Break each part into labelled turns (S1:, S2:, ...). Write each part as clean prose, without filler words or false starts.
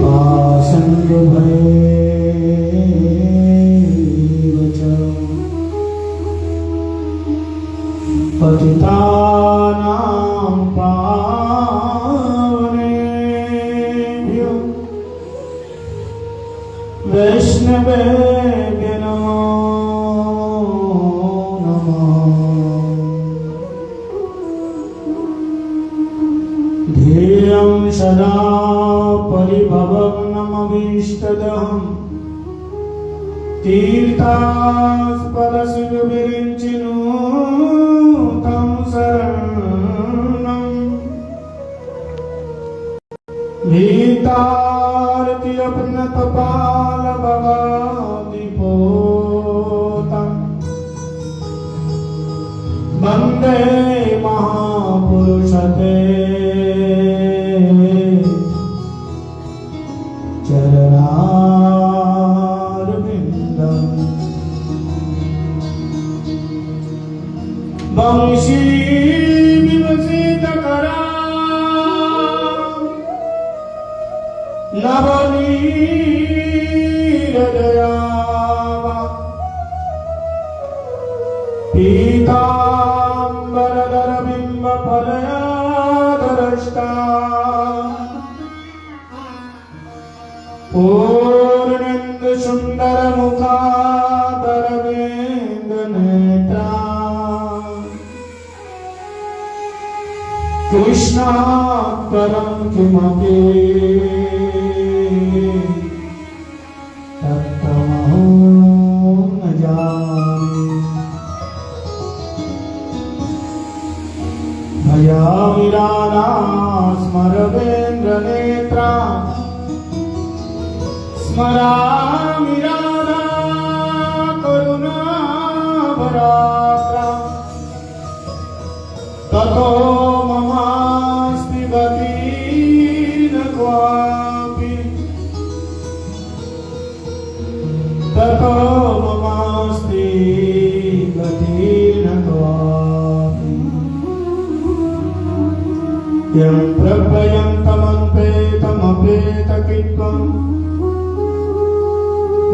S1: कृपासिन्धु पतितानां पावनेभ्यो वैष्णवेभ्यो नमो नमः। ध्येयं सदा परिभवग्नमभीष्टदहं तीर्थास्पदशिवविरिञ्चिनो तं शरणं भीतार्तिरपनतपालभवादिपोतं वन्दे महापुरुषते चरणारविन्दम्। वंशी विवसितकरा नवनीरदया पीताम्बरधरबिम्बफलयाधरष्टा पूर्णेन्दुसुन्दरमुखादरविन्दनेत्रा कृष्णात् परं किमपि तत्त्वमहं न जाने। भयामि राधा स्मरवेन्द्रनेत्रा स्मरामि राधा करुणाभरात्रा ततो ममास्ति गतिर्न क्वापि ततो ममास्ति गतिर्न क्वापि। यं प्रभयन्तमन्पेतमपेतकित्वं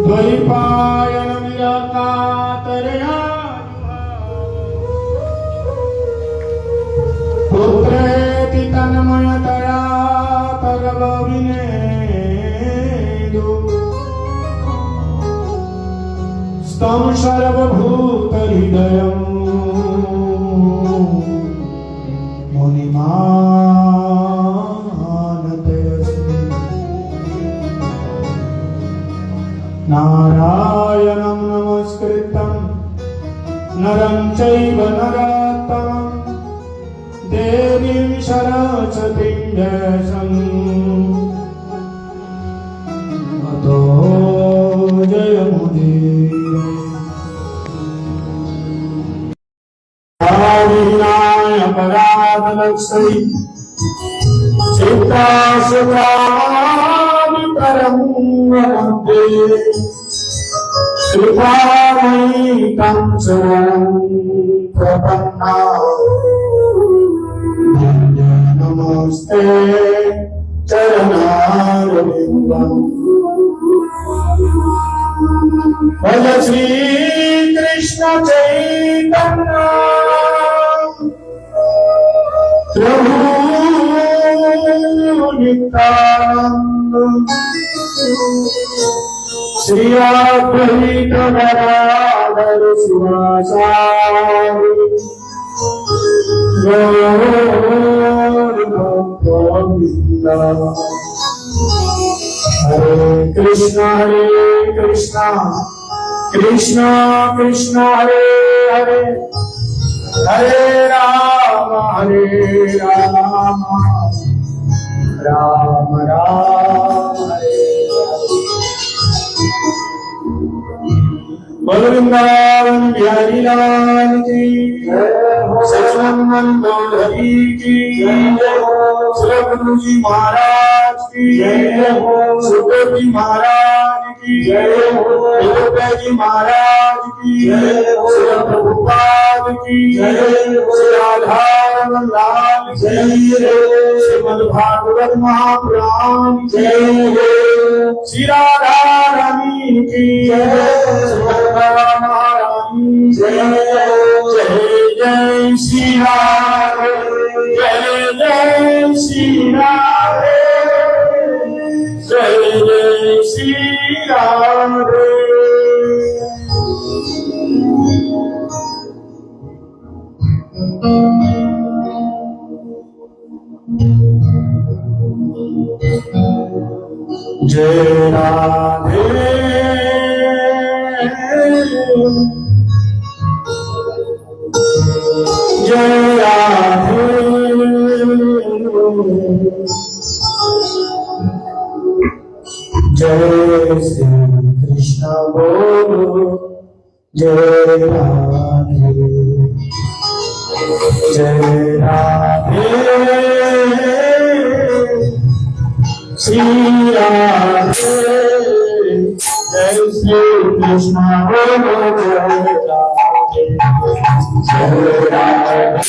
S1: द्वैपायनविरकातरया पुत्रेति तन्मयतया तरवविनेदु स्तं सर्वभूतहृदयं मुनिमानतयस्मि। नारायणं नमस्कृतं नरं चैव नरोत्तमं देवीं सरस्वतीं व्यासं ततो जयमुदीरये। विनाय परादलक्षै चित्तासुताविपरं वन्दे कृपामयि तं शरणं प्रपन्ना। नमस्ते चरणारविन्दम्। भज श्री कृष्ण चैतन्य प्रभु नित्यानंद श्री अद्वैत गदाधर शिवाचार्य गौर भक्तवृंद। हरे कृष्णा कृष्णा कृष्णा हरे हरे हरे राम राम राम हरे हरे। बोल वृंदावन बिहारी लाल की सचनंदन हरि की श्री गुरु जी महाराज की सुखदेव जी महाराज की विद्यापति जी महाराज की श्री प्रभुपाद की श्री राधारमण लाल की श्रीमद् भागवत महापुराण की। श्री राधा रानी की राधा महारानी जय जय श्री राधे जय जय श्री राधे जय जय श्री राधे। जय राधे जय राधे जय श्री कृष्ण बोलो जय राधे जय राधे श्री राधे जय श्री कृष्ण बोलो जय राधे जय राधे जय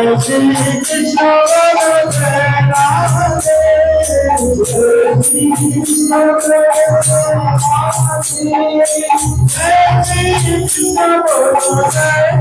S1: श्री कृष्ण बोलो जय राधे जय राधे जय श्री कृष्ण बोलो जय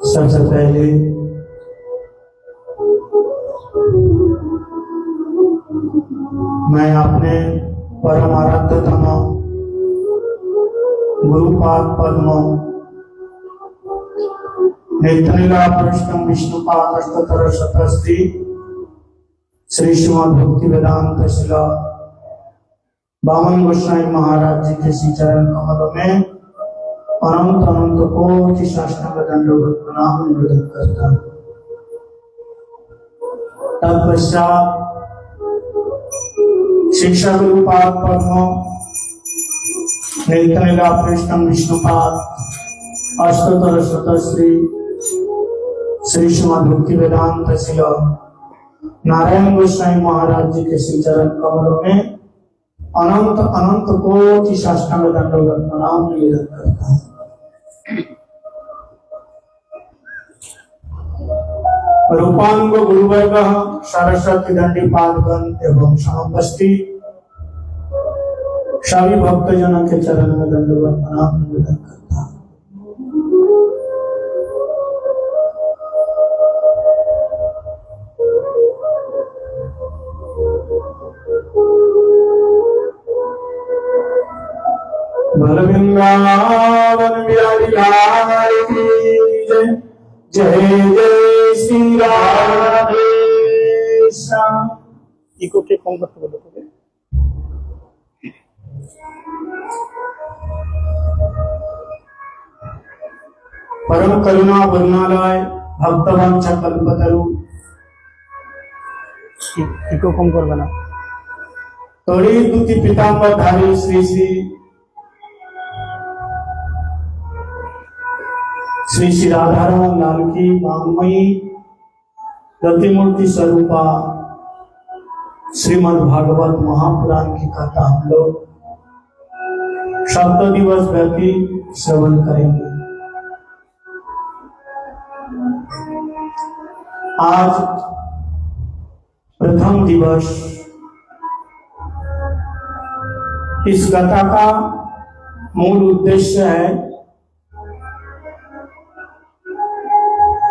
S1: सबसे पहले मैं अपने परम आराध्यतम गुरुपाद पद्म नेत्रनीला पृष्ठम विष्णुपाद अष्टोत्तर शतस्त्री श्री श्रीमद् भक्ति वेदांत शिला बामन गोस्वामी महाराज जी के श्री चरण कमलों में अनंत अनंत कोटि साष्टांग दंडवत प्रणाम निवेदन करता हूं। तत्पश्चात शिक्षा गुरुपाद पद्म नेत्रनीला पृष्ठम विष्णुपाद अष्टोत्तर शतश्री श्री श्रीमद् भक्ति वेदांत शिला नारायण गोस्वामी महाराज जी के श्री चरण कमलों में अनंत अनंत कोटि साष्टांग दंडवत प्रणाम निवेदन करता हूं। रूपांग गुरुवर्ग सरस्वती दंडी पादगण एवं समपस्थित सभी भक्तजनों के चरण में दंडवत प्रणाम निवेदन करता हूं। वृंदावन बिहारी लाल की जय, जय जय श्री राधे श्याम। इको के कौन करते बोलो तो परम करुणा वरुणालय भक्तवंश कल्पतरु इको कम कर बना तोड़ी दुति पीताम्बर धारी श्री श्री श्री श्री राधारमण लाल की वांगमयी प्रतिमूर्ति स्वरूपा श्रीमद् भागवत महापुराण की कथा हम लोग 7 दिवस व्यापी श्रवण करेंगे। आज प्रथम दिवस। इस कथा का मूल उद्देश्य है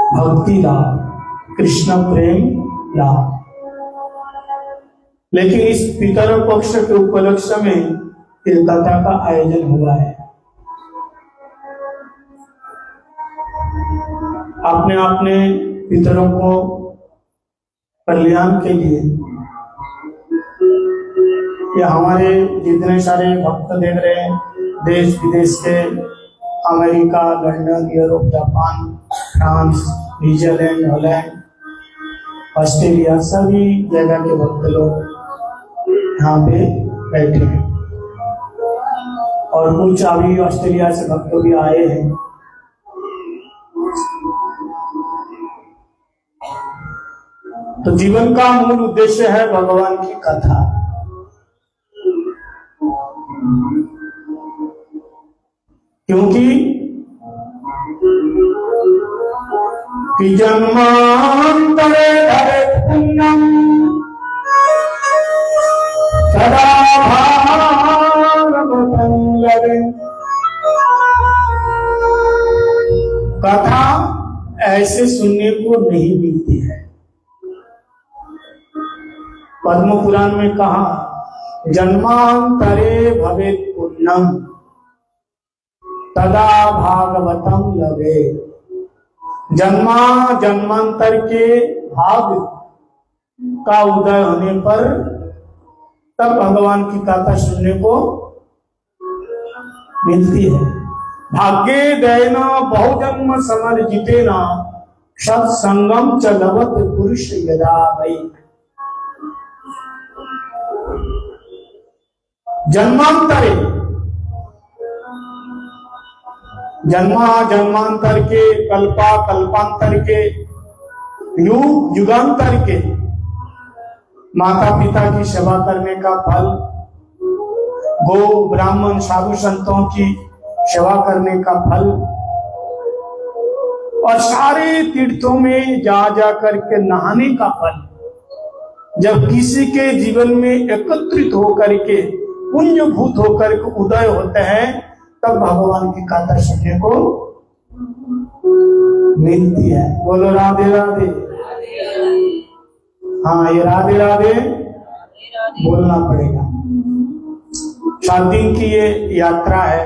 S1: भक्ति लाभ, कृष्ण प्रेम लाभ। लेकिन इस पितर पक्ष के उपलक्ष्य में इस कथा का आयोजन हुआ है। अपने अपने पितरों को कल्याण के लिए ये हमारे जितने सारे भक्त देख रहे हैं देश विदेश के, America, London, Europe, Japan, France, New Zealand, Holland, Australia, सभी जगह के भक्त लोग यहाँ पे बैठे हैं और कुछ अभी ऑस्ट्रेलिया से भक्त भी आए हैं। तो जीवन का मूल उद्देश्य है भगवान की कथा। क्योंकि जन्मांतरे धरे पुण्यम सदा भागवतं लवे। कथा ऐसे सुनने को नहीं मिलती है। पद्म पुराण में कहा जन्मांतरे भवेत् पुण्यम तदा भागवतम लवे। जन्मांतर के भाग का उदय होने पर तब भगवान की कथा सुनने को मिलती है। भाग्ये दैना बहुजन्म समर्जितेना सत्संगम च लभत पुरुष यदा वै। जन्मांतरे, जन्मांतर के, कल्पांतर के, युगांतर के माता पिता की सेवा करने का फल, गो ब्राह्मण साधु संतों की सेवा करने का फल और सारे तीर्थों में जा करके नहाने का फल जब किसी के जीवन में एकत्रित होकर के पुण्यभूत होकर के उदय होते हैं तब भगवान की कथा सुनने को मिलती है। बोलो राधे राधे। हाँ, ये राधे राधे बोलना पड़ेगा। 7 दिन की ये यात्रा है।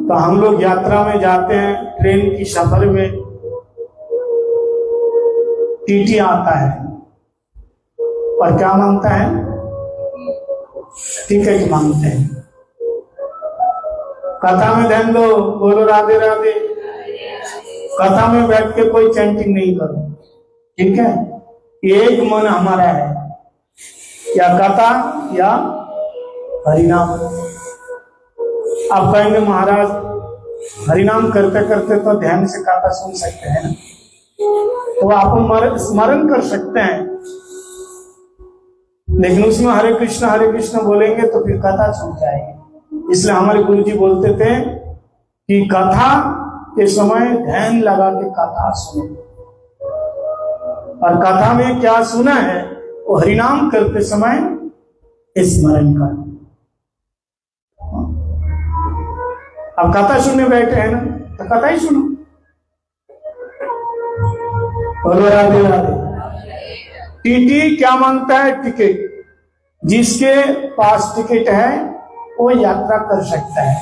S1: तो हम लोग यात्रा में जाते हैं, ट्रेन की सफर में टीटी आता है और क्या मांगता है? टिकट मांगते हैं। कथा में ध्यान दो, बोलो राधे राधे। कथा में बैठ के कोई चैंटिंग नहीं करो, ठीक है? एक मन हमारा है, या कथा या हरिनाम। आप कहेंगे महाराज हरिनाम करते करते तो ध्यान से कथा सुन सकते हैं ना, तो आप स्मरण कर सकते हैं, लेकिन उसमें हरे कृष्ण बोलेंगे तो फिर कथा छूट जाएगी। इसलिए हमारे गुरु जी बोलते थे कि कथा के समय ध्यान लगा के कथा सुनो, और कथा में क्या सुना है वो हरिनाम करते समय स्मरण कर। अब कथा सुनने बैठे हैं ना, तो कथा ही सुनो। बोलो राधे राधे। टीटी क्या मांगता है? टिकट। जिसके पास टिकट है वो यात्रा कर सकता है,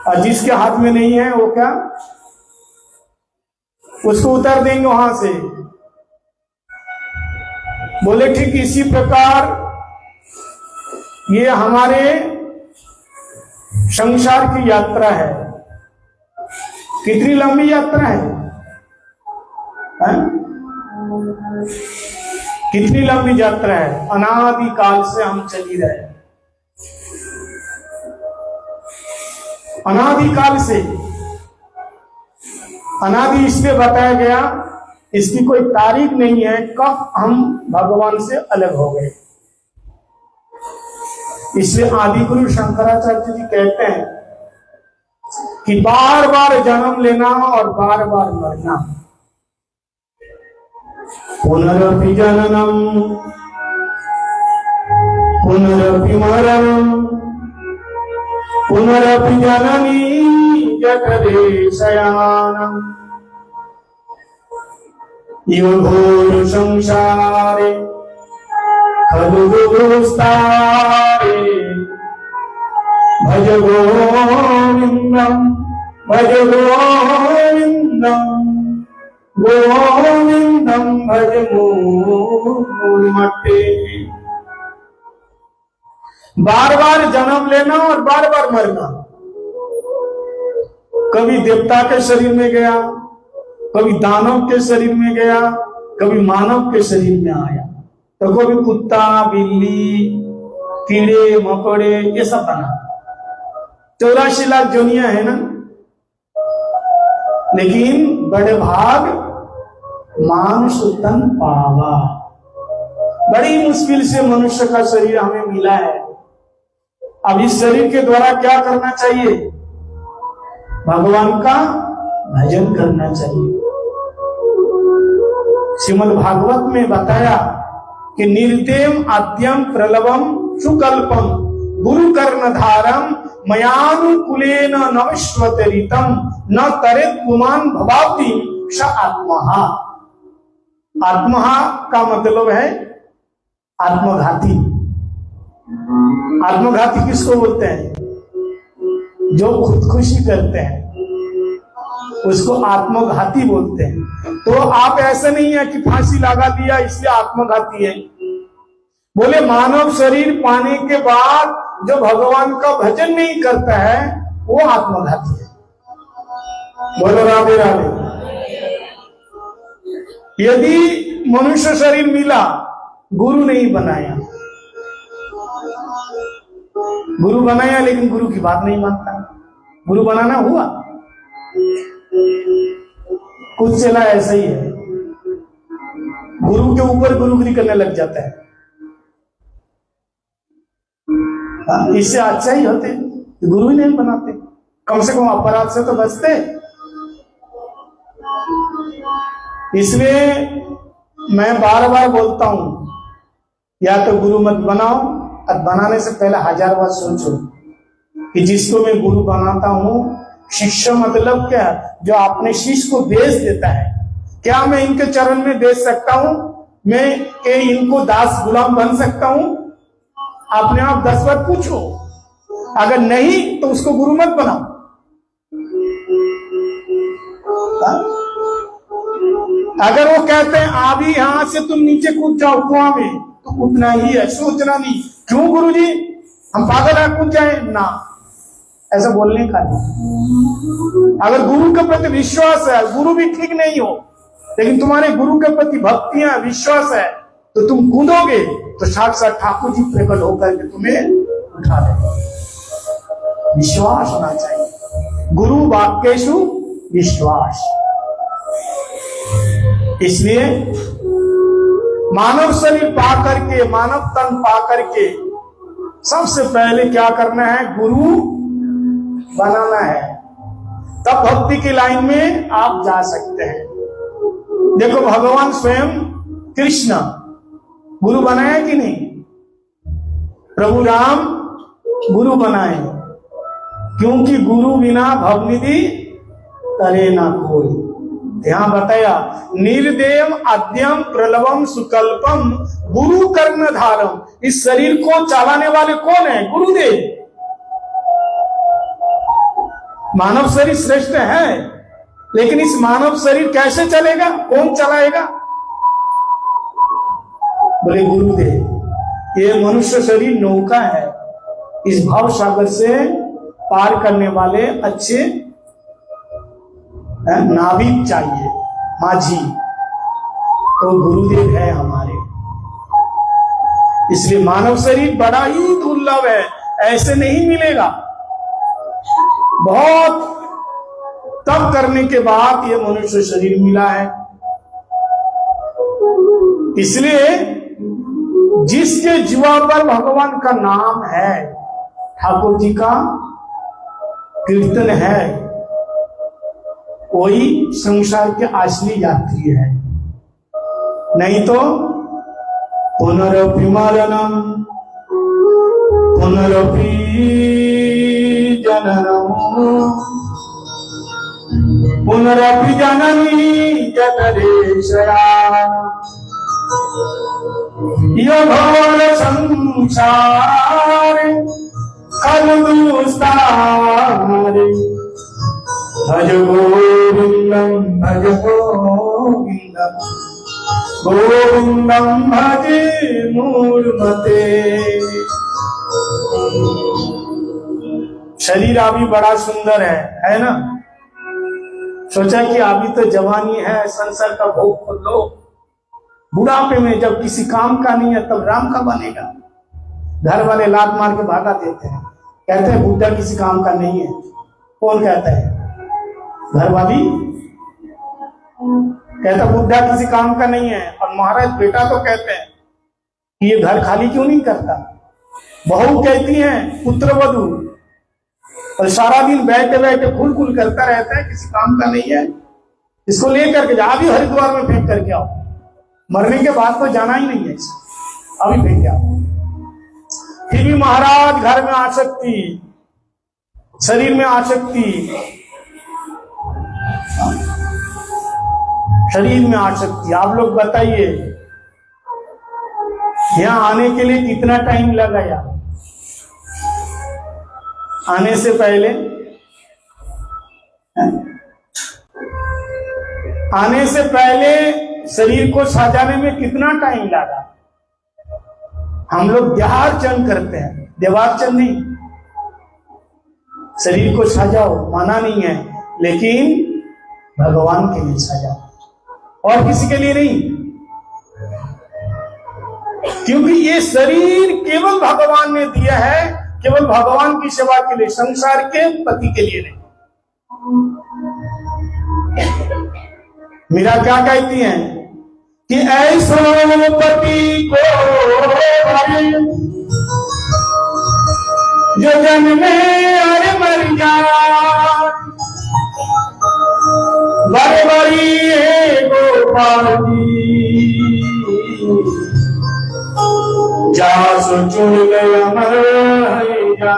S1: और जिसके हाथ में नहीं है वो क्या, उसको उतार देंगे वहां से। बोले ठीक इसी प्रकार ये हमारे संसार की यात्रा है। कितनी लंबी यात्रा है? कितनी लंबी यात्रा है? अनादि काल से हम चली रहे, अनादि काल से। अनादि इसलिए बताया गया, इसकी कोई तारीख नहीं है कब हम भगवान से अलग हो गए। इसलिए आदि गुरु शंकराचार्य जी कहते हैं कि बार बार जन्म लेना और बार बार मरना। पुनरपि जननम पुनरपि मरणम पुनरपि जननी जठरे शयानम। इव घोर संसारे खलु दुस्तारे भज गोविंदम भज गोविंदम गोविंदम भज मूलमट्टे। बार बार जन्म लेना और बार बार मरना। कभी देवता के शरीर में गया, कभी दानव के शरीर में गया, कभी मानव के शरीर में आया, तो कभी कुत्ता, बिल्ली, कीड़े मकोड़े ये सब बना। 84 लाख जोनिया है ना, लेकिन बड़े भाग मानुष तन पावा। बड़ी मुश्किल से मनुष्य का शरीर हमें मिला है। अब इस शरीर के द्वारा क्या करना चाहिए? भगवान का भजन करना चाहिए। श्रीमद् भागवत में बताया कि निर्देम आद्यम प्रलवम सुकल्पम गुरु कर्णधारम मयानुकूलेन नविश्वतरितम न तरेत पुमान भवाब्दि स आत्महा। आत्महा का मतलब है आत्मघाती। आत्मघाती किसको बोलते हैं? जो खुदकुशी करते हैं उसको आत्मघाती बोलते हैं। तो आप ऐसे नहीं है कि फांसी लगा दिया इसलिए आत्मघाती है। बोले मानव शरीर पाने के बाद जो भगवान का भजन नहीं करता है वो आत्मघाती है। बोलो राधे राधे। यदि मनुष्य शरीर मिला, गुरु नहीं बनाया, गुरु बनाया लेकिन गुरु की बात नहीं मानता, गुरु बनाना हुआ, कुछ चला ऐसा ही है। गुरु के ऊपर गुरुगिरी करने लग जाता है। इससे अच्छा ही होते गुरु ही नहीं बनाते, कम से कम अपराध से तो बचते। इसलिए मैं बार बार बोलता हूं, या तो गुरु मत बनाओ, और बनाने से पहले 1000 बार सोचो कि जिसको मैं गुरु बनाता हूं, शिष्य मतलब क्या? जो अपने शिष्य को बेच देता है। क्या मैं इनके चरण में बेच सकता हूं? मैं के इनको दास गुलाम बन सकता हूं? अपने आप 10 बार पूछो। अगर नहीं तो उसको गुरु मत बनाओ। अगर वो कहते हैं अभी यहां से तुम नीचे कूद जाओ कुआं में, तो कूदना ही है, सोचना नहीं। क्यों गुरुजी, हम पागल है, कूद जाए ना, ऐसा बोलने का नहीं। अगर गुरु के प्रति विश्वास है, गुरु भी ठीक नहीं हो, लेकिन तुम्हारे गुरु के प्रति भक्तियां विश्वास है, तो तुम कूदोगे तो साक्षात ठाकुर जी प्रकट होकर के तुम्हें उठा देंगे। विश्वास होना चाहिए, गुरु वाक्येषु विश्वास। इसलिए मानव शरीर पा करके, मानव तन पा करके सबसे पहले क्या करना है? गुरु बनाना है। तब भक्ति की लाइन में आप जा सकते हैं। देखो भगवान स्वयं कृष्ण गुरु बनाया कि नहीं? प्रभु राम गुरु बनाए, क्योंकि गुरु बिना भवनिधि करे ना कोई। यहां बताया निर्देम आद्यम प्रलवम सुकल्पम गुरु कर्णधारम। इस शरीर को चलाने वाले कौन है? गुरुदेव। मानव शरीर श्रेष्ठ है, लेकिन इस मानव शरीर कैसे चलेगा? कौन चलाएगा? बोले गुरुदेव। ये मनुष्य शरीर नौका है, इस भाव सागर से पार करने वाले अच्छे नाविक चाहिए, माझी, तो गुरुदेव है हमारे। इसलिए मानव शरीर बड़ा ही दुर्लभ है, ऐसे नहीं मिलेगा। बहुत तप करने के बाद ये मनुष्य शरीर मिला है। इसलिए जिसके जीवा पर भगवान का नाम है, ठाकुर जी का कीर्तन है, कोई संसार के असली यात्री है। नहीं तो पुनरपि मरणम पुनरपि जननम पुनरपि जननी जठरेशया यो घोर संसार कलुस्तारे भज गोविंदम गोविंदम भजे मूलमते। शरीर अभी बड़ा सुंदर है ना? सोचा कि अभी तो जवानी है, संसार का भोग खोल लो, बुढ़ापे में जब किसी काम का नहीं है तब राम का बनेगा। घर वाले लात मार के भागा देते हैं, कहते हैं बुढ़ा किसी काम का नहीं है। कौन कहता है? घर वाली कहता बुढ़ा किसी काम का नहीं है। और महाराज बेटा तो कहते हैं कि ये घर खाली क्यों नहीं करता। बहू कहती है पुत्रवधू, और सारा दिन बैठे बैठे खुल खुल करता रहता है, किसी काम का नहीं है, इसको लेकर के जा, अभी हरिद्वार में फेंक करके आओ, मरने के बाद तो जाना ही नहीं है, अभी फेंक के आओ। फिर भी महाराज घर में आसक्ति, शरीर में आसक्ति, शरीर में आसक्ति। आप लोग बताइए यहां आने के लिए कितना टाइम लगा? यार आने से पहले, आने से पहले शरीर को सजाने में कितना टाइम लगा? हम लोग देहार्चन करते हैं, देवार्चन नहीं। शरीर को सजाओ, माना नहीं है, लेकिन भगवान के लिए सजाओ, और किसी के लिए नहीं। क्योंकि ये शरीर केवल भगवान ने दिया है, केवल भगवान की सेवा के लिए, संसार के पति के लिए नहीं। मीरा क्या कहती हैं कि ऐसो पति को जो जन्मे और मर जाए, बड़े बड़ी गोपाल जी जा सोचो अमर जा।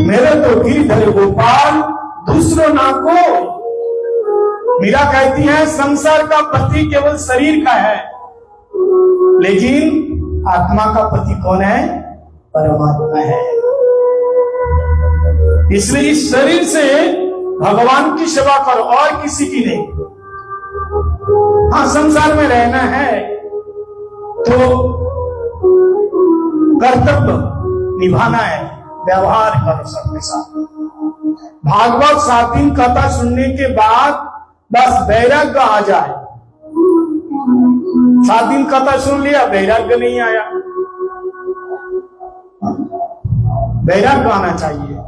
S1: मेरे तो गिरधर गोपाल दूसरों ना को। मीरा कहती है संसार का पति केवल शरीर का है, लेकिन आत्मा का पति कौन है? परमात्मा है। इसलिए इस शरीर से भगवान की सेवा करो और किसी की नहीं। हाँ, संसार में रहना है तो कर्तव्य निभाना है, व्यवहार करो सबके साथ। भागवत 7 दिन कथा सुनने के बाद बस वैराग्य आ जाए। 7 दिन कथा सुन लिया, वैराग्य नहीं आया। वैराग्य आना चाहिए।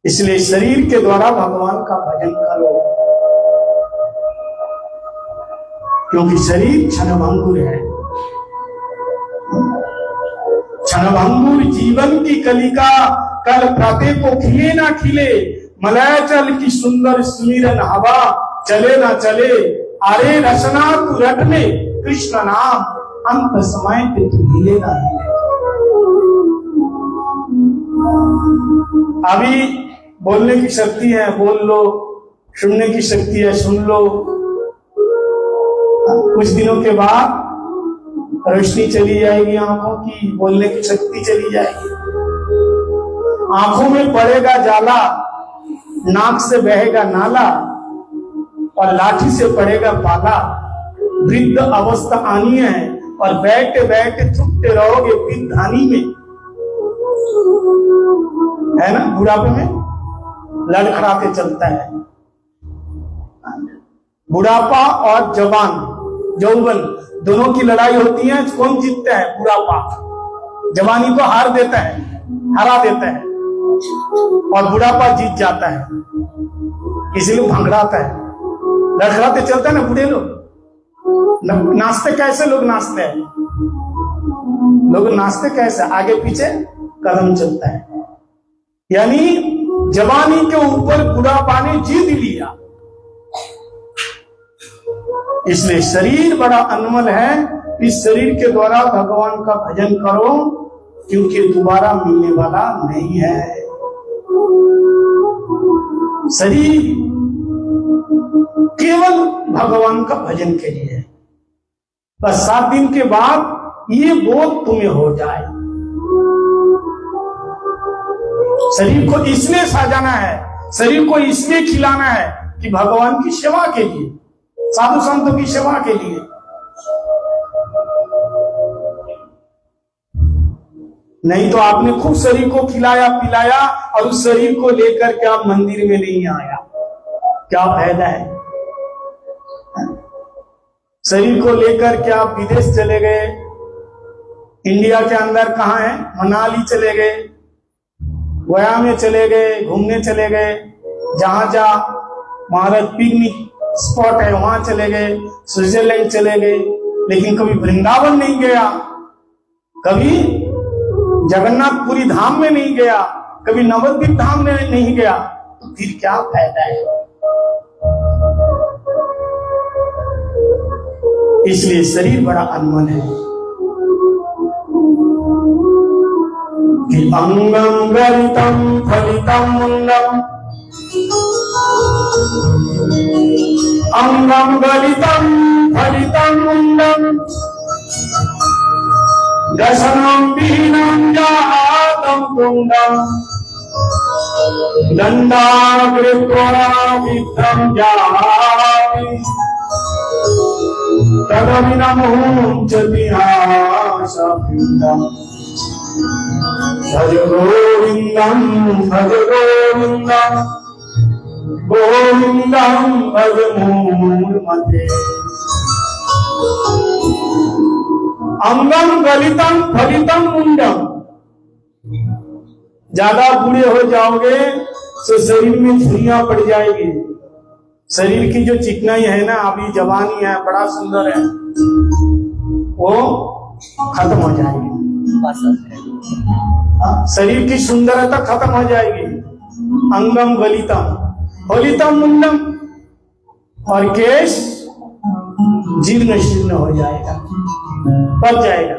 S1: इसलिए शरीर के द्वारा भगवान का भजन करो, क्योंकि शरीर क्षणभंगुर है। क्षणभंगुर जीवन की कलिका, कल प्रातः को खिले ना खिले, मलयाचल की सुंदर सुमिरन हवा, चले ना चले, अरे रचना तू रट ले, कृष्ण नाम अंत समय पे तू हिले ना हिले। अभी बोलने की शक्ति है, बोल लो, सुनने की शक्ति है, सुन लो। कुछ दिनों के बाद रोशनी चली जाएगी आंखों की, बोलने की शक्ति चली जाएगी, आंखों में पड़ेगा जाला, नाक से बहेगा नाला, और लाठी से पड़ेगा पाला। वृद्ध अवस्था आनी है और बैठे बैठे थकते रहोगे पिंधानी में, है ना? बुढ़ापे में लड़खड़ाते चलता है। बुढ़ापा और जवान यौवन दोनों की लड़ाई होती है, कौन जीतता है? बुढ़ापा जवानी को हार देता है, हरा देता है, और बुढ़ापा जीत जाता है। इसलिए भंगड़ाता है, लड़खड़ाते चलता है ना बूढ़े लोग। नाचते कैसे लोग नाचते हैं? लोग नाचते कैसे? आगे पीछे कदम चलता है। यानी जवानी के ऊपर बुढ़ापा ने जीत लिया। इसलिए शरीर बड़ा अनमोल है। इस शरीर के द्वारा भगवान का भजन करो, क्योंकि दोबारा मिलने वाला नहीं है। शरीर केवल भगवान का भजन के लिए है। बस 7 दिन के बाद ये बोध तुम्हें हो जाए, शरीर को इसलिए सजाना है, शरीर को इसलिए खिलाना है कि भगवान की सेवा के लिए, साधु संतों की सेवा के लिए। नहीं तो आपने खूब शरीर को खिलाया पिलाया और उस शरीर को लेकर के आप मंदिर में नहीं आया, क्या फायदा है? शरीर को लेकर के आप विदेश चले गए, इंडिया के अंदर कहाँ है, मनाली चले गए, गोया में चले गए, घूमने चले गए, जहां महाराज पिकनिक स्पॉट है वहां चले गए, स्विट्जरलैंड चले गए, लेकिन कभी वृंदावन नहीं गया, कभी जगन्नाथपुरी धाम में नहीं गया, कभी नवद्वीप धाम में नहीं गया, तो फिर क्या फायदा है? इसलिए शरीर बड़ा अनमोल है कि अंगम गरितम फलितम मुंडम, अंगम गरितम फलितम मुंडम, दशनम विहीनम जातम कुंडम, दंडाग्रित्वा विद्धम जाति, तदभिनमुञ्चति आशापिण्डम्। भज गोविंदम भज गोविंदम, गोविंदम भज मूलमते। अंगम गलितम फलितम मुंडम, ज्यादा बूढ़े हो जाओगे तो शरीर में झुर्रियां पड़ जाएगी। शरीर की जो चिकनाई है ना, अभी जवानी है, बड़ा सुंदर है, वो खत्म हो जाएगी। शरीर की सुंदरता खत्म हो जाएगी। अंगम गलितम फलितम मुंडम, और केश जीर्ण शीर्ण हो जाएगा, पक जाएगा,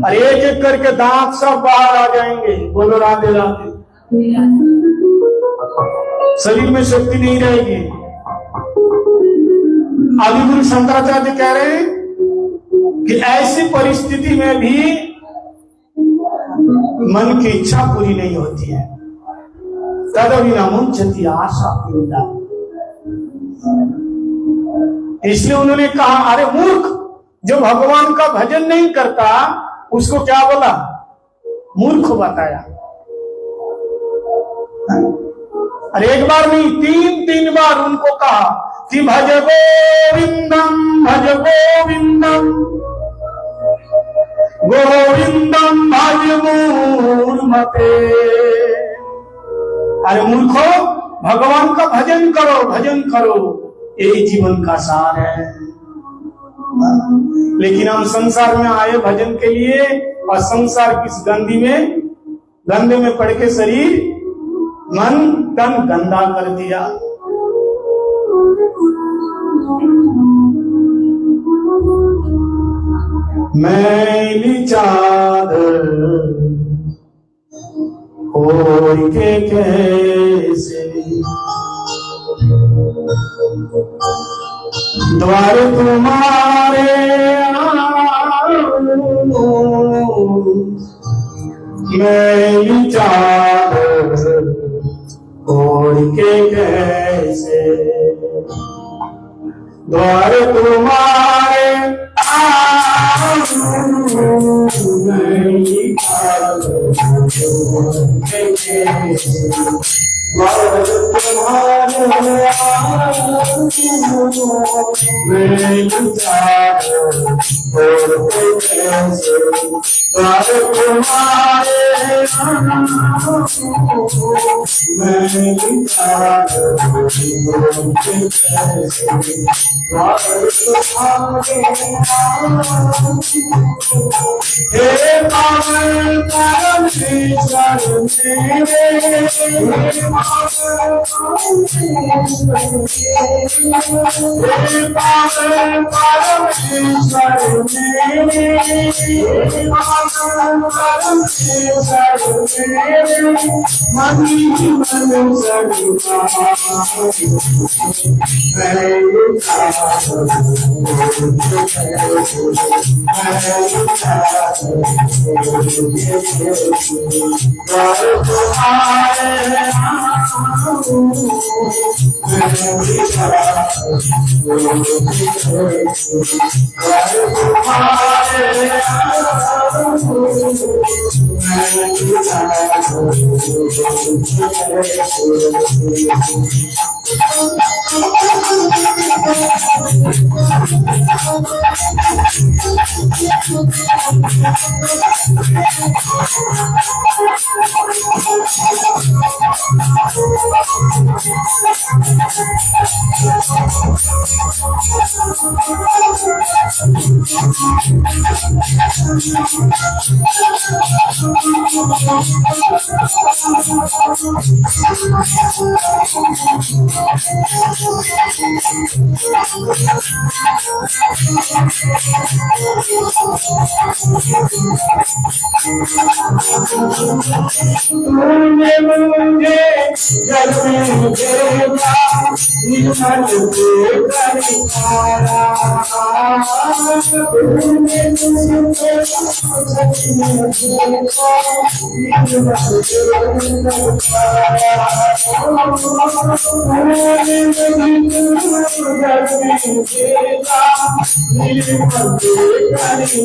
S1: और एक एक करके दांत सब बाहर आ जाएंगे। बोलो राधे राधे। शरीर में शक्ति नहीं रहेगी। आदि गुरु शंकराचार्य कह रहे हैं कि ऐसी परिस्थिति में भी मन की इच्छा पूरी नहीं होती है। तदभिनमुञ्चति आशापिण्डम्। इसलिए उन्होंने कहा, अरे मूर्ख, जो भगवान का भजन नहीं करता उसको क्या बोला? मूर्ख बताया। अरे एक बार नहीं, तीन बार उनको कहा कि भज गोविंदम भज गोविंदम, गोविंदम भज मूलमते। अरे मूर्खो, भगवान का भजन करो, भजन करो, यही जीवन का सार है। लेकिन हम संसार में आए भजन के लिए, और संसार किस गंदे में पड़ के शरीर मन तन गंदा कर दिया। मैली चादर ओढ़ के कैसे द्वार तुम्हारे मैली चादर ओढ़ के कैसे द्वार तुम्हारे मैली चादर ओढ़ के कैसे द्वार तुम्हारे मैली चादर ओढ़ के कैसे द्वार तुम्हारे मैली चादर ओढ़ के कैसे द्वार तुम्हारे। हे पावन परमेश्वर मेरे, हे पावन परमेश्वर मेरे, हे पावन परमेश्वर तूने मुझे जग में भेजा निर्मल देकर तारा तूने मुझे जग में भेजा निर्मल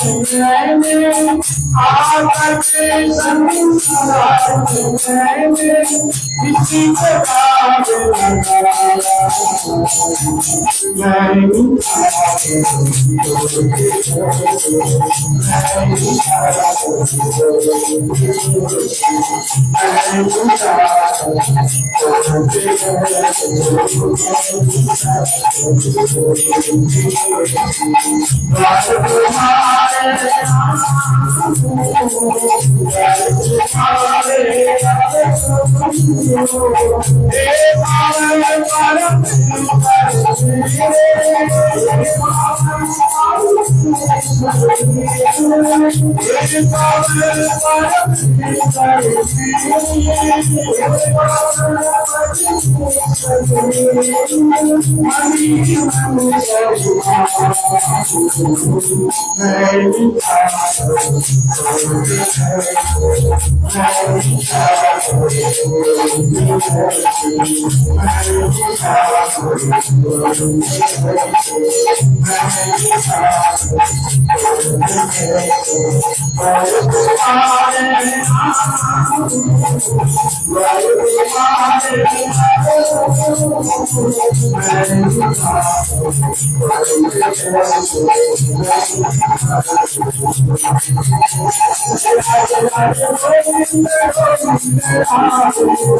S1: देकर तारा तूने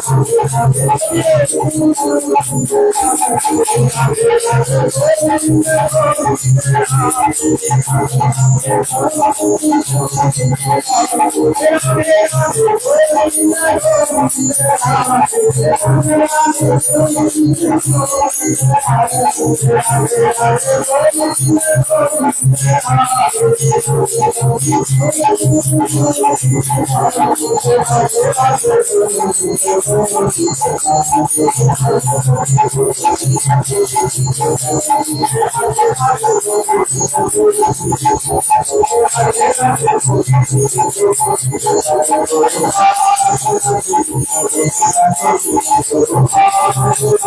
S1: मुझे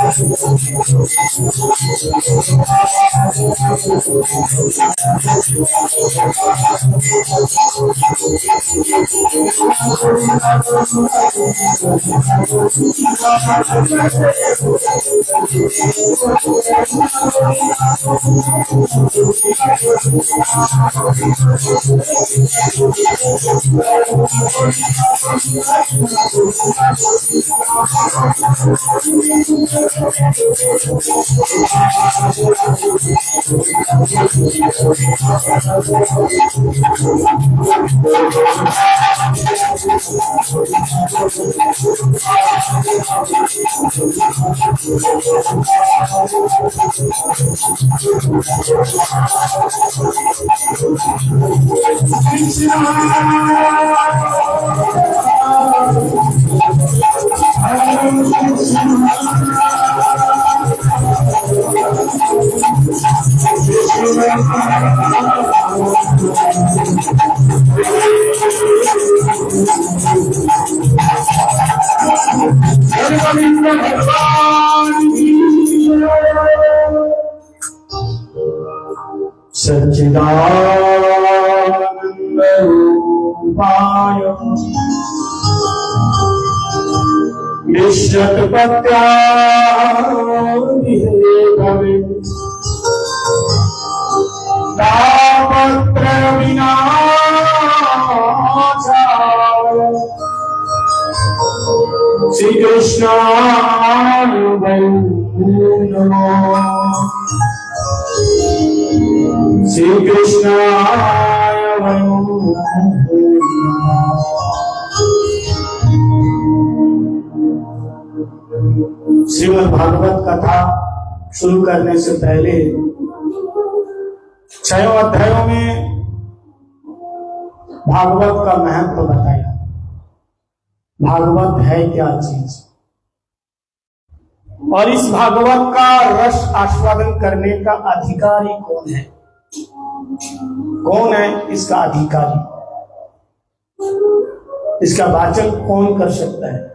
S1: जग में भेजा निर्मल देकर सच्चिदानंद रूपाय निश्चतपत्यादिहेतवे तापत्रय विनाशाय श्री कृष्णाय वयं नमः। श्री कृष्णाय वयं नमः। श्रीमद् भागवत कथा शुरू करने से पहले 6 अध्यायों में भागवत का महत्व बताया। भागवत है क्या चीज और इस भागवत का रस आस्वादन करने का अधिकारी कौन है? कौन है इसका अधिकारी? इसका वाचन कौन कर सकता है?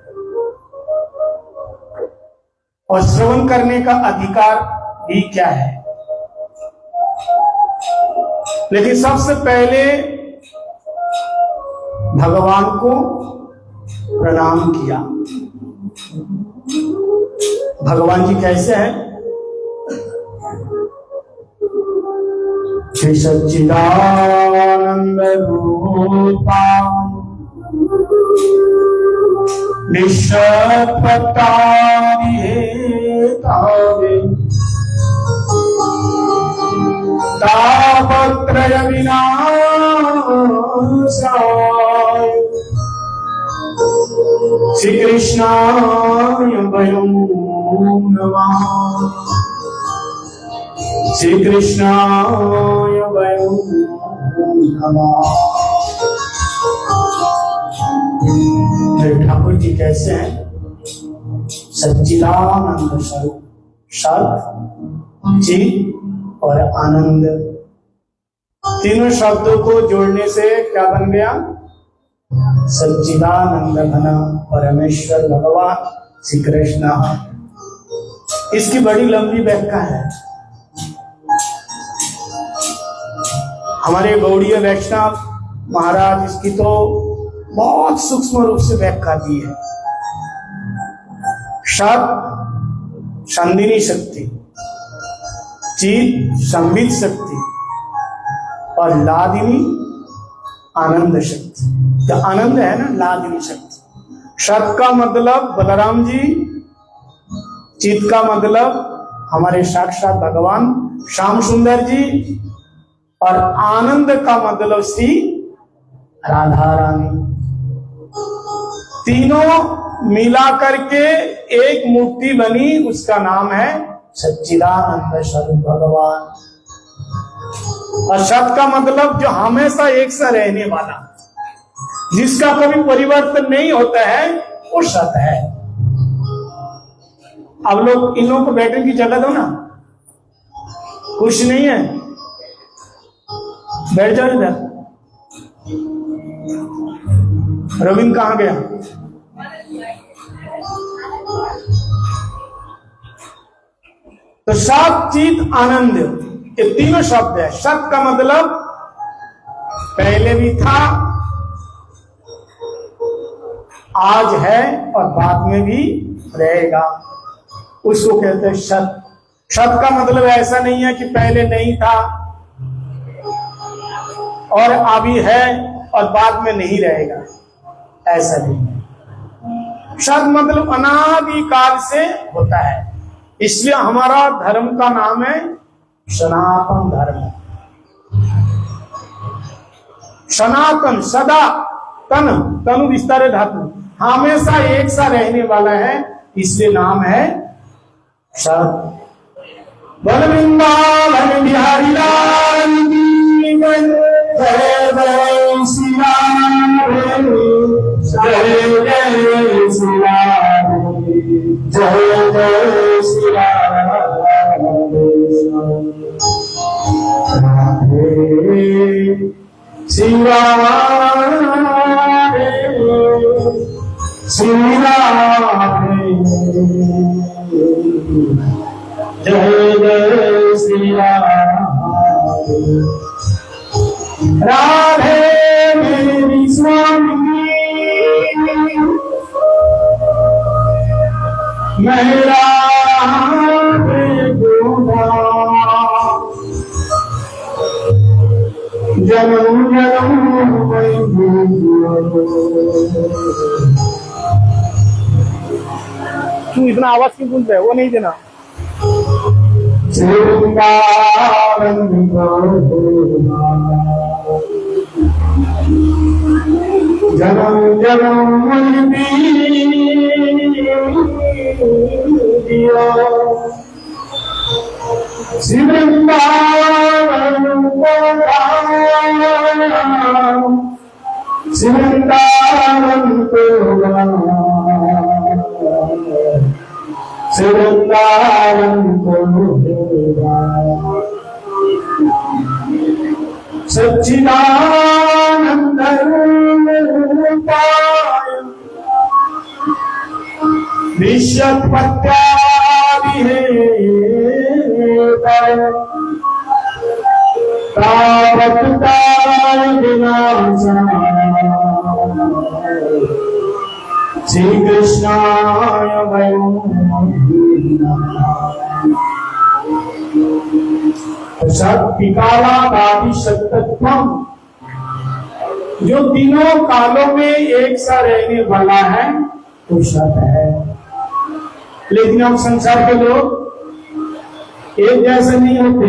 S1: और श्रवण करने का अधिकार भी क्या है? लेकिन सबसे पहले भगवान को प्रणाम किया। भगवान जी कैसे हैं? श्री सच्चिदानंद रूपा निश्चतपत्यादिहेतवे तापत्रय विनाशाय श्री कृष्णाय वयं नमः। श्री कृष्णाय वयं नमः। ठाकुर जी कैसे हैं? सच्चिदानंद स्वरूप। सत, चित और आनंद, तीनों शब्दों को जोड़ने से क्या बन गया? सच्चिदानंद घन परमेश्वर भगवान श्री कृष्ण। इसकी बड़ी लंबी व्याख्या है। हमारे गौड़ीय वैष्णव महाराज इसकी तो बहुत सूक्ष्म रूप से व्याख्या दी है। सत संदिनी शक्ति, चित संबित शक्ति और लादिनी आनंद शक्ति। जो आनंद है ना, लादिनी शक्ति। सत का मतलब बलराम जी, चित का मतलब हमारे साक्षात भगवान श्याम सुंदर जी और आनंद का मतलब श्री राधा रानी। तीनों मिला करके एक मूर्ति बनी, उसका नाम है सच्चिदानंद स्वरूप भगवान। और सत का मतलब जो हमेशा एक सा रहने वाला, जिसका कभी परिवर्तन नहीं होता है, वो सत है। अब लोग इन लोगों को बैठने की जगह दो ना, कुछ नहीं है, बैठ जाओ इधर। रविंद्र कहां गया? तो सत, चित, आनंद, ये तीनों शब्द है। सत का मतलब पहले भी था, आज है और बाद में भी रहेगा, उसको कहते हैं सत। सत का मतलब ऐसा नहीं है कि पहले नहीं था और अभी है और बाद में नहीं रहेगा, ऐसा नहीं है। सत मतलब अनादि काल से होता है, इसलिए हमारा धर्म का नाम है सनातन धर्म। सनातन सदा, तन तनु विस्तारे धातु, हमेशा एक सा रहने वाला है, इसलिए नाम है सत। बोल वृंदावन बिहारी लाल की जय जय श्री राम, जय जय श्री राम, जय जय श्री राम, राधे श्री राम, श्री राम, जय जय श्री राम, राधे मेरी स्वामी, मैं राधे गोदा, जन्म जन्म तू इतना आवाज क्यों बोलता है, वो नहीं देना। जन्म जन्म श्री वृंदावन श्री वृंदावन श्री वृंदावन सच्चिदानंद रूपाय विश्वोत्पत्त्यादिहेतवे तावत्काल विनाशाय श्री कृष्णाय वयं शक्ति कालादि सत्तत्वम, जो तीनों कालों में एक सा रहने वाला है तो सत है। लेकिन हम संसार के लोग एक जैसे नहीं होते।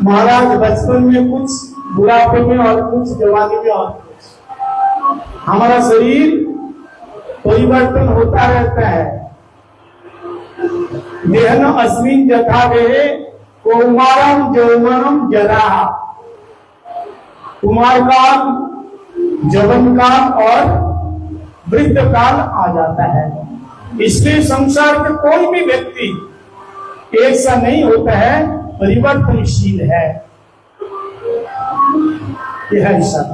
S1: महाराज बचपन में कुछ, बुढ़ापे में और कुछ, जवानी में और कुछ। हमारा शरीर परिवर्तन होता रहता है। देहन अस्मिन् यथा देहे कौमारम यौवनम जरा, कुमार काल, जवन काल और वृद्ध काल आ जाता है। इसलिए संसार के कोई भी व्यक्ति एक सा नहीं होता है, परिवर्तनशील है। यह है ईश्वर।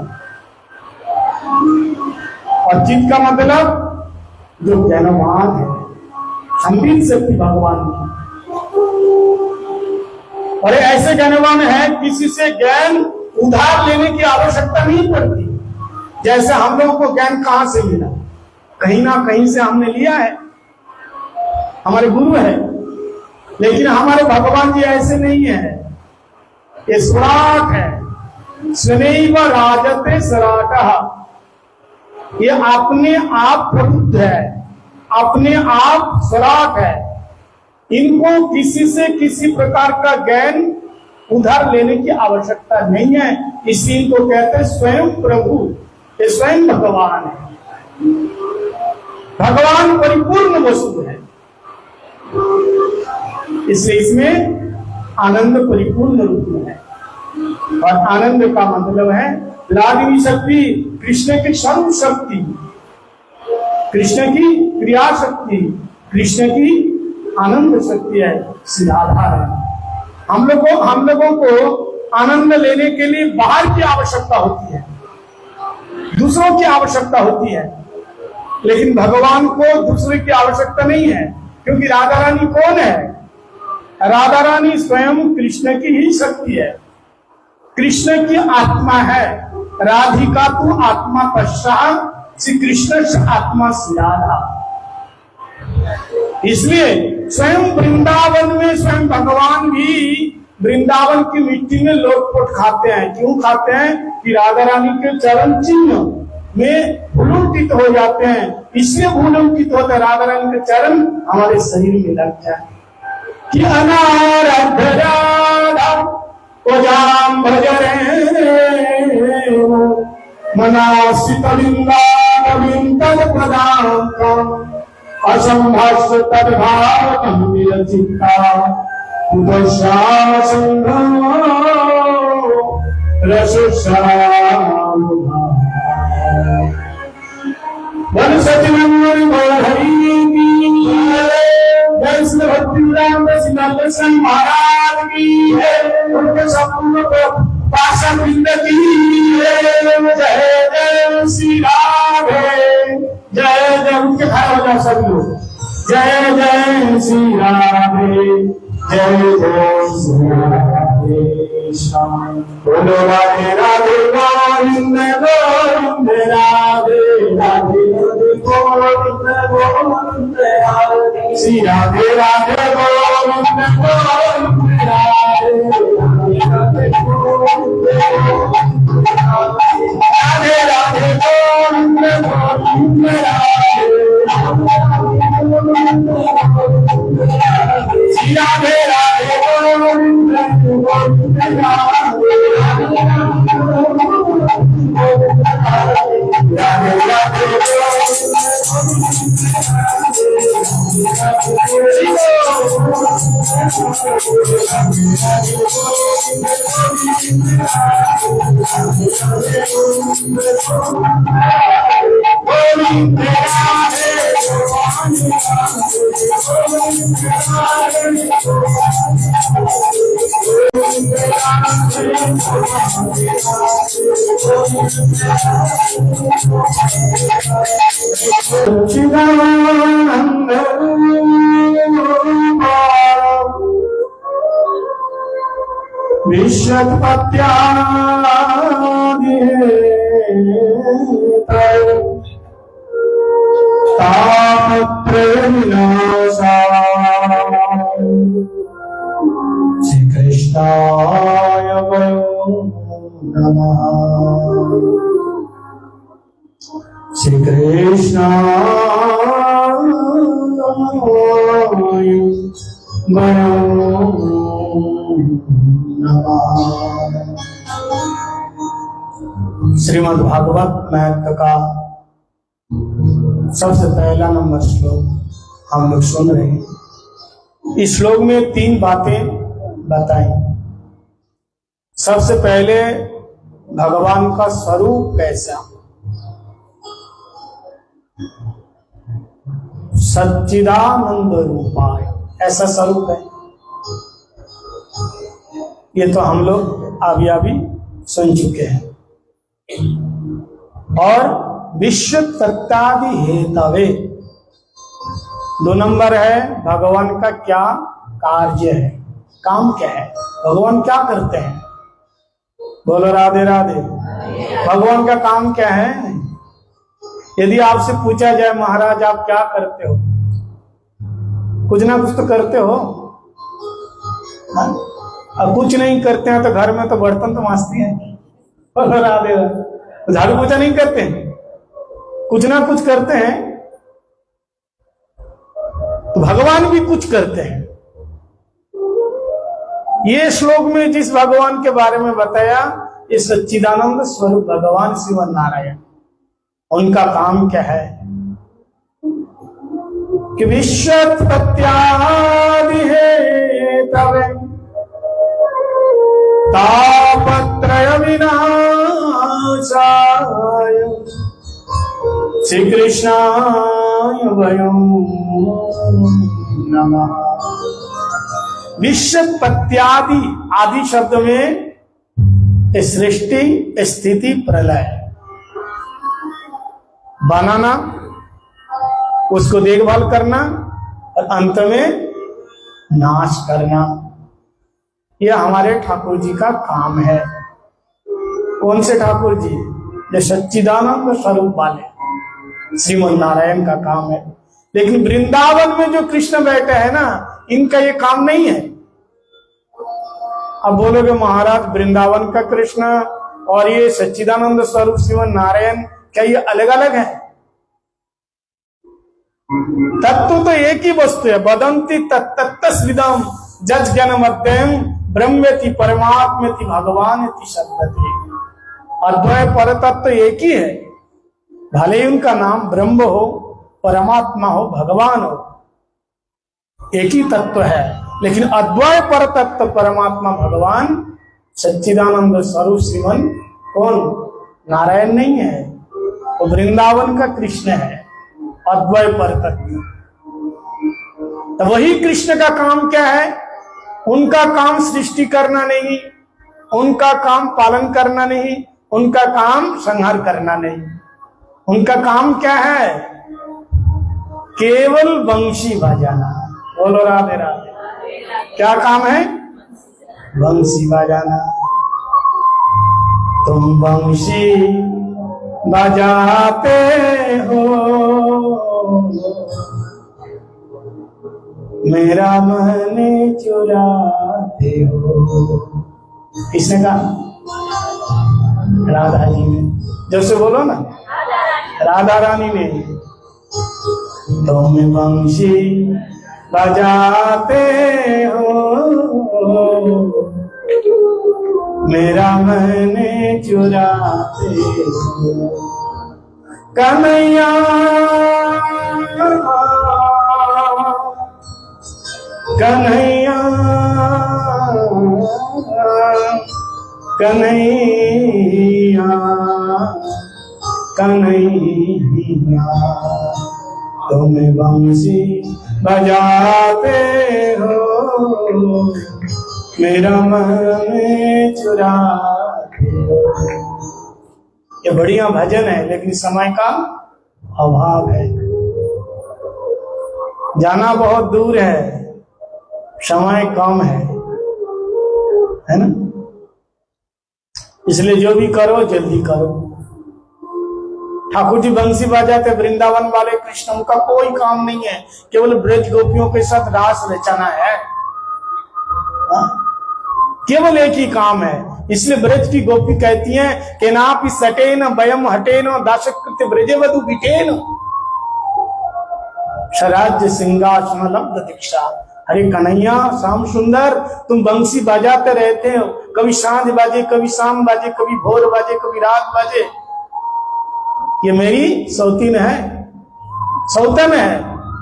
S1: और चित्त का मतलब जो ज्ञानवान है, संबित शक्ति भगवान की। और ऐसे ज्ञानवान है, किसी से ज्ञान उधार लेने की आवश्यकता नहीं पड़ती। जैसे हम लोगों को ज्ञान कहां से मिला, कहीं ना कहीं से हमने लिया है, हमारे गुरु है। लेकिन हमारे भगवान जी ऐसे नहीं है, ये सुराट है। स्वनैव राजते सराटः, ये अपने आप प्रबुद्ध है, अपने आप सराट है। इनको किसी से किसी प्रकार का ज्ञान उधार लेने की आवश्यकता नहीं है। इसी को कहते हैं स्वयं प्रभु, ये स्वयं भगवान है। भगवान परिपूर्ण वस्तु है, इसलिए इसमें आनंद परिपूर्ण रूप में है। और आनंद का मतलब है लागिनी शक्ति, कृष्ण की स्वरूप शक्ति, कृष्ण की क्रिया शक्ति, कृष्ण की आनंद शक्ति है, सिद्धाधार है। हम लोगों को आनंद लेने के लिए बाहर की आवश्यकता होती है, दूसरों की आवश्यकता होती है। लेकिन भगवान को दूसरे की आवश्यकता नहीं है, क्योंकि राधा रानी कौन है? राधा रानी स्वयं कृष्ण की ही शक्ति है, कृष्ण की आत्मा है। राधिका तू आत्मा पश्चात श्री कृष्ण से आत्मा से राधा। इसलिए स्वयं वृंदावन में स्वयं भगवान भी वृंदावन की मिट्टी में लोटपोट खाते हैं। क्यों खाते हैं? कि राधा रानी के चरण चिन्ह में भूलुंकित हो जाते हैं। इसलिए भूलुंकित होते राधा रानी के चरण हमारे शरीर में लग जाए कि अनाराध्य राधा कोजाम भजरे मनासितलिंगानविंदन प्रदान असंभाष्य तद्भावं विरचिता उदश्याम संघं रसश्याम वन सचिनंदन हरि की जय श्री भक्तिवेदांत दर्शन महाराज की उनके संपूर्ण पार्षद वृंद की जय जय श्री राधे जय जय। उनके खड़े हो जाओ सब लोग। जय जय श्री राधे जय जय श्री राधे श्याम बोलो राधे राधे गोविंद गोविंद राधे राधे गोविंद गोविंद राधे श्री राधे राधे गोविंद गोविंद राधे राधे गोविंद राधे राधे गोविंद गोविंद राधे श्री राधे राधे गोविंद गोविंद राधे राधे चिदानंद विश्वत्पत्त्यादि तापत्रय विनाशाय श्री कृष्णाय वयं नमः। श्री कृष्णाय वयं नमः। श्रीमद् भागवत महत्व का सबसे पहला नंबर श्लोक हम लोग सुन रहे हैं। इस श्लोक में 3 बातें बताई। सबसे पहले भगवान का स्वरूप कैसा, सच्चिदानंद रूपाय, ऐसा स्वरूप है। ये तो हम लोग अभी सुन चुके हैं। और विश्व तत्तादि हेतवे, 2 नंबर है भगवान का क्या कार्य है, काम क्या है, भगवान क्या करते हैं। बोलो राधे राधे। भगवान का काम क्या है। यदि आपसे पूछा जाए महाराज आप क्या करते हो, कुछ ना कुछ तो करते हो। अब कुछ नहीं करते हैं तो घर में तो बर्तन तो मांजती हैं। बोलो राधे राधे। झाड़ू पोछा नहीं करते हैं, कुछ ना कुछ करते हैं। तो भगवान भी कुछ करते हैं। ये श्लोक में जिस भगवान के बारे में बताया, ये सच्चिदानंद स्वरूप भगवान श्रीमन नारायण, उनका काम क्या है कि विश्वोत्पत्त्यादि हेतवे तापत्रय विनाशाय श्री कृष्णाय वयं नमः। विश्वोत्पत्त्यादि, आदि शब्द में सृष्टि स्थिति प्रलय, बनाना, उसको देखभाल करना और अंत में नाश करना, यह हमारे ठाकुर जी का काम है। कौन से ठाकुर जी? जो सच्चिदानंद स्वरूप वाले श्रीमन नारायण का काम है। लेकिन वृंदावन में जो कृष्ण बैठे हैं ना, इनका ये काम नहीं है। अब बोलोगे महाराज वृंदावन का कृष्ण और ये सच्चिदानंद स्वरूप श्रीमन नारायण क्या ये अलग अलग है? तत्व तो एक ही वस्तु है। वदंती तत्तस्विदम जज ज्ञान मध्यम ब्रह्मेति परमात्मेति भगवानेति शब्दति। अद्वय पर तत्व एक ही है, भले ही उनका नाम ब्रह्म हो, परमात्मा हो, भगवान हो, एक ही तत्व है, लेकिन अद्वय पर तत्व परमात्मा भगवान सच्चिदानंद स्वरूप श्रीमन कौन? नारायण नहीं है, वो वृंदावन का कृष्ण है, अद्वय पर तत्व। तो वही कृष्ण का काम क्या है? उनका काम सृष्टि करना नहीं, उनका काम पालन करना नहीं, उनका काम संहार करना नहीं। उनका काम क्या है? केवल वंशी बजाना। बोलो राधे राधे। क्या काम है? वंशी बजाना। तुम वंशी बजाते हो, मेरा मन चुराते हो। किसने कहा? राधा जी ने। जब से बोलो ना, राधा रानी ने। तुम वंशी बजाते हो, मेरा मन चुराते हो। कन्हैया कन्हैया कन्हैया कन्हैया, तुम बंसी बजाते हो, मेरा मन चुराते हो। ये बढ़िया भजन है, लेकिन समय का अभाव है। जाना बहुत दूर है, समय कम है ना? इसलिए जो भी करो जल्दी करो। ठाकुर जी बंसी बजाते, वृंदावन वाले कृष्ण, उनका कोई काम नहीं है, केवल ब्रज गोपियों के साथ रास रचना है। केवल एक ही काम है। इसलिए ब्रज की गोपी कहती हैं कि नापि सटेन वयम हटेन दासकृत्य ब्रजे वधु बिटेन स्वराज्य सिंहासन लब्ध दीक्षा। अरे कन्हैया श्याम सुंदर, तुम बंसी बजाते रहते हो, कभी सांझ बाजे, कभी शाम बाजे, कभी भोर बाजे, कभी रात बाजे। ये मेरी सौतीन है, सौतन है,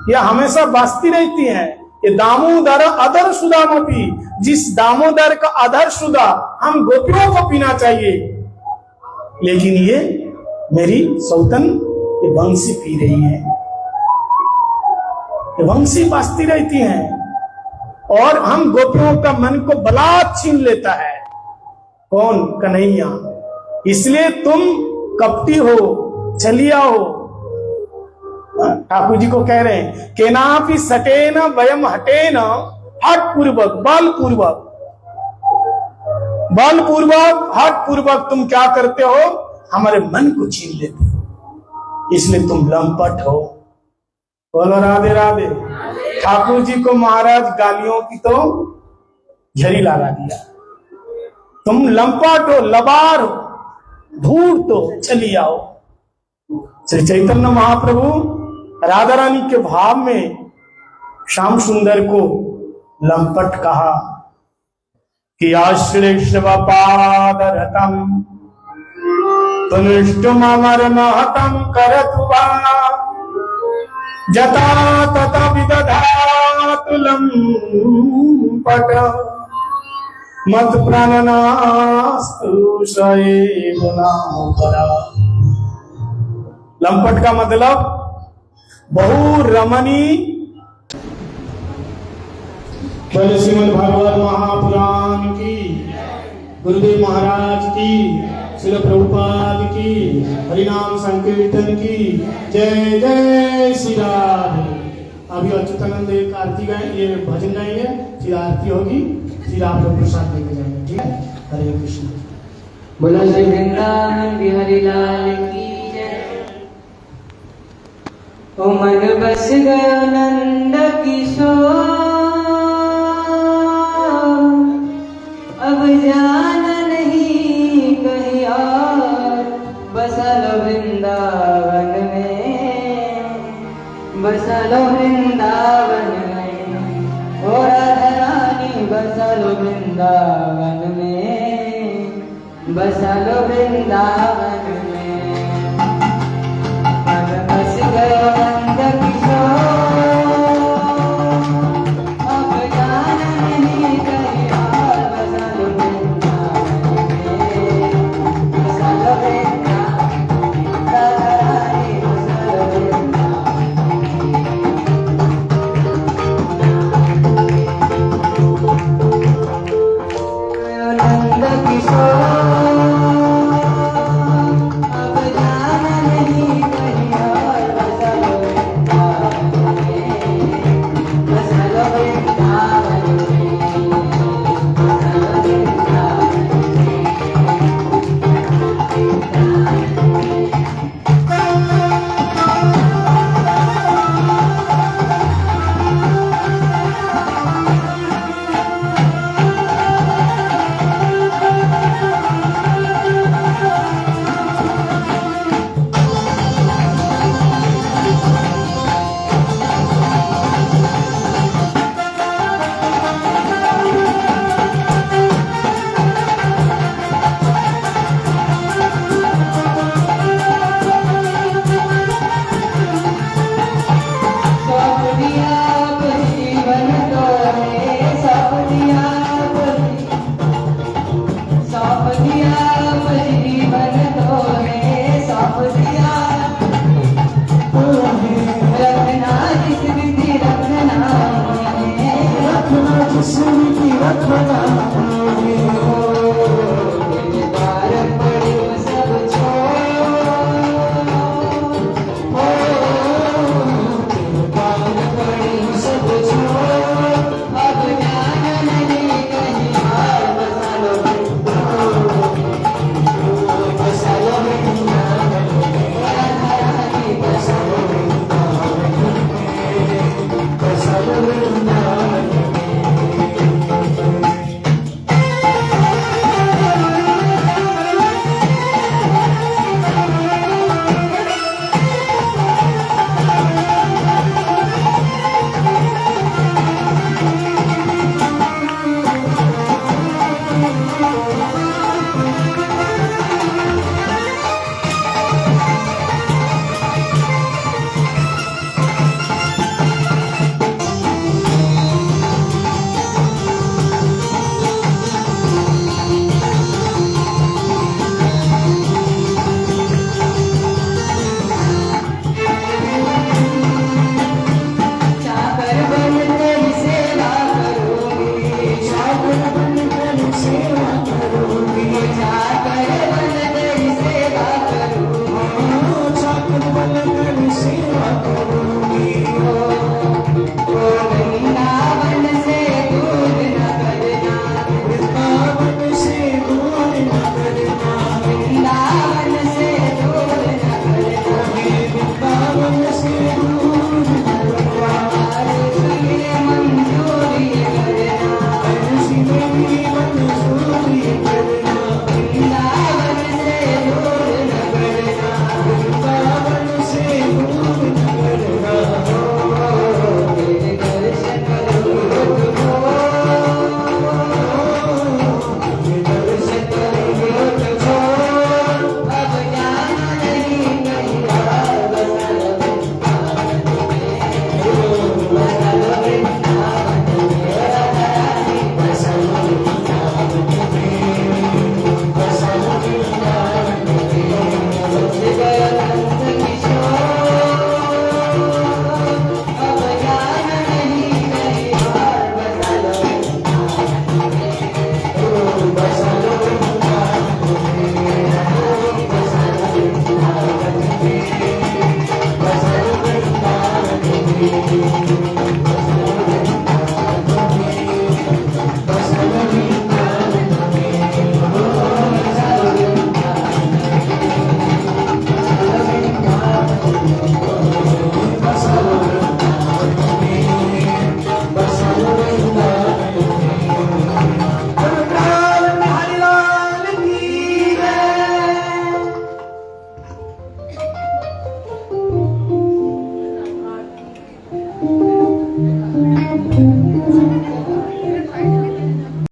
S1: ये हमेशा बाजती रहती है। ये दामोदर अधर सुदामपी, जिस दामोदर का अधर सुदा हम गोपियों को पीना चाहिए, लेकिन ये मेरी सौतन ये बंसी पी रही है, ये बंसी बाजती रहती हैं, और हम गोपियों का मन को बलात् छीन लेता है। कौन? कन्हैया। इसलिए तुम कपटी हो, छलिया हो। ठाकुर जी को कह रहे हैं केनापि सटेन वयम हटेन, हट पूर्वक, बल पूर्वक, बल पूर्वक, हट पूर्वक तुम क्या करते हो? हमारे मन को छीन लेते हो, इसलिए तुम लंपट हो। बोलो राधे राधे। ठाकुर जी को महाराज गालियों की तो झरी लगा दिया। तुम लंपट हो, लबार हो, धूर्त हो, चली आओ। श्री चैतन्य महाप्रभु राधा रानी के भाव में श्याम सुंदर को लंपट कहा कि आश्रय शिवपाद रतम तनुष्टुमर महतम करतुवा जता तथा विदधातु लंपट मत प्राणनास्तु शये गुणापरा। लंपट का मतलब बहु रमणी। बोले श्रीमद् भागवत महापुराण की, गुरुदेव महाराज की, श्रील प्रभुपाद की, हरिनाम संकीर्तन की जय जय श्री राधे। अभी अच्युतानंद एक आरती गाए, ये भजन गाएंगे, फिर आरती होगी, फिर आप लोग प्रसाद लेके जाएंगे। ठीक है? हरे कृष्ण।
S2: बोलो श्री वृंदावन बिहारी लाल की जय। ओ मन बस गयो नंद किशोर, अब जाना नहीं कहीं और, बसल वृंदावन बसलो वृंदावन में, ओ राधा रानी बसलो वृंदावन में, बसलो वृंदावन